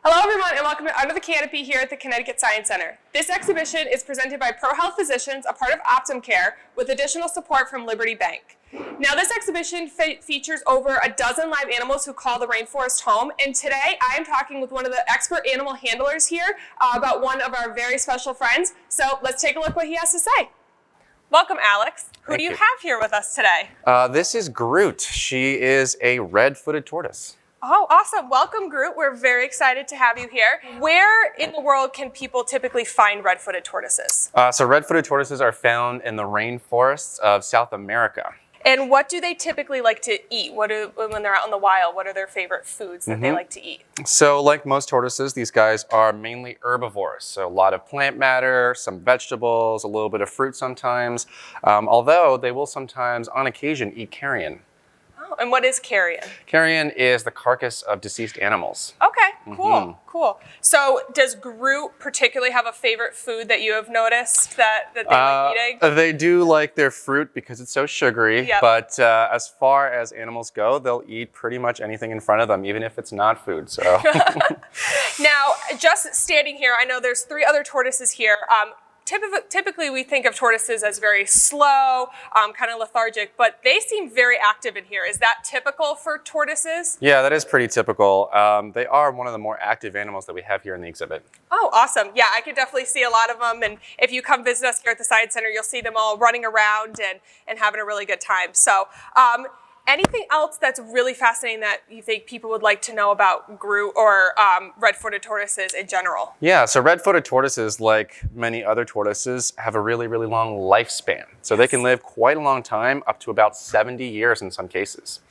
Hello everyone and welcome to Under the Canopy here at the Connecticut Science Center. This exhibition is presented by ProHealth Physicians, a part of Optum Care, with additional support from Liberty Bank. Now this exhibition features over a dozen live animals who call the rainforest home, and today I am talking with one of the expert animal handlers here about one of our very special friends. So let's take a look what he has to say. Welcome, Alex. Who do you have here with us today? This is Groot. She is a red-footed tortoise. Oh, awesome. Welcome, Groot. We're very excited to have you here. Where in the world can people typically find red-footed tortoises? So red-footed tortoises are found in the rainforests of South America. And what do they typically like to eat? When they're out in the wild, what are their favorite foods that they like to eat? So like most tortoises, these guys are mainly herbivores. So a lot of plant matter, some vegetables, a little bit of fruit sometimes, although they will sometimes, on occasion, eat carrion. And what is carrion? Carrion is the carcass of deceased animals. Okay, cool, cool. So does Groot particularly have a favorite food that you have noticed that they like eating? They do like their fruit because it's so sugary, but as far as animals go, they'll eat pretty much anything in front of them, even if it's not food. So. Now, just standing here, I know there's 3 other tortoises here. Typically, we think of tortoises as very slow, kind of lethargic, but they seem very active in here. Is that typical for tortoises? Yeah, that is pretty typical. They are one of the more active animals that we have here in the exhibit. Oh, awesome. Yeah, I could definitely see a lot of them. And if you come visit us here at the Science Center, you'll see them all running around and having a really good time. So anything else that's really fascinating that you think people would like to know about Groot or red-footed tortoises in general? Yeah, so red-footed tortoises, like many other tortoises, have a really, really long lifespan. So they can live quite a long time, up to about 70 years in some cases.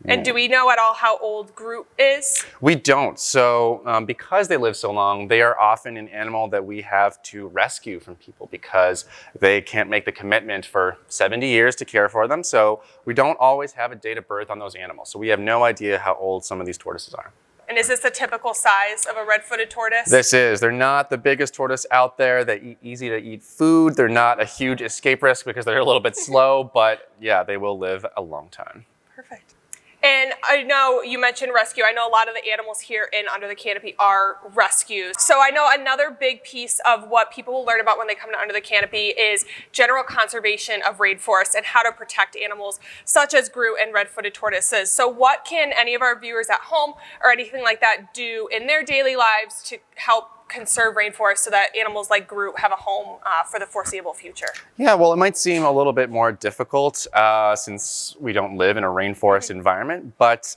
And do we know at all how old Groot is? We don't. So because they live so long, they are often an animal that we have to rescue from people because they can't make the commitment for 70 years to care for them. So we don't always have a date of birth on those animals. So we have no idea how old some of these tortoises are. And is this the typical size of a red-footed tortoise? This is. They're not the biggest tortoise out there. They eat easy to eat food. They're not a huge escape risk because they're a little bit slow, but yeah, they will live a long time. Perfect. And I know you mentioned rescue. I know a lot of the animals here in Under the Canopy are rescues. So I know another big piece of what people will learn about when they come to Under the Canopy is general conservation of rainforests and how to protect animals such as Groot and red-footed tortoises. So what can any of our viewers at home or anything like that do in their daily lives to help conserve rainforests so that animals like Groot have a home for the foreseeable future? Yeah, well, it might seem a little bit more difficult since we don't live in a rainforest environment, but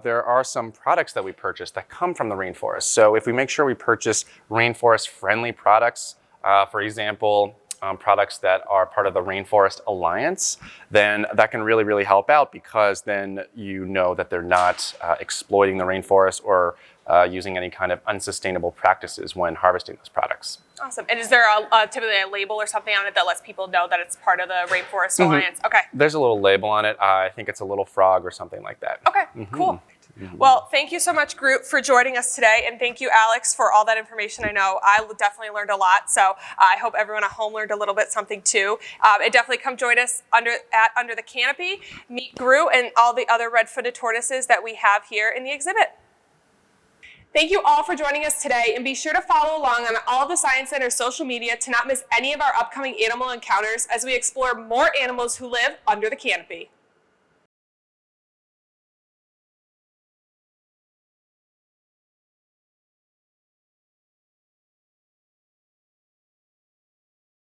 there are some products that we purchase that come from the rainforest. So if we make sure we purchase rainforest-friendly products, for example, products that are part of the Rainforest Alliance, then that can really, really help out because then you know that they're not exploiting the rainforest or using any kind of unsustainable practices when harvesting those products. Awesome. And is there typically a label or something on it that lets people know that it's part of the Rainforest Alliance? Okay. There's a little label on it. I think it's a little frog or something like that. Okay, cool. Well, thank you so much, Groot, for joining us today. And thank you, Alex, for all that information. I know I definitely learned a lot. So I hope everyone at home learned a little bit something too. And definitely come join us at Under the Canopy. Meet Groot and all the other red-footed tortoises that we have here in the exhibit. Thank you all for joining us today, and be sure to follow along on all of the Science Center's social media to not miss any of our upcoming animal encounters as we explore more animals who live under the canopy.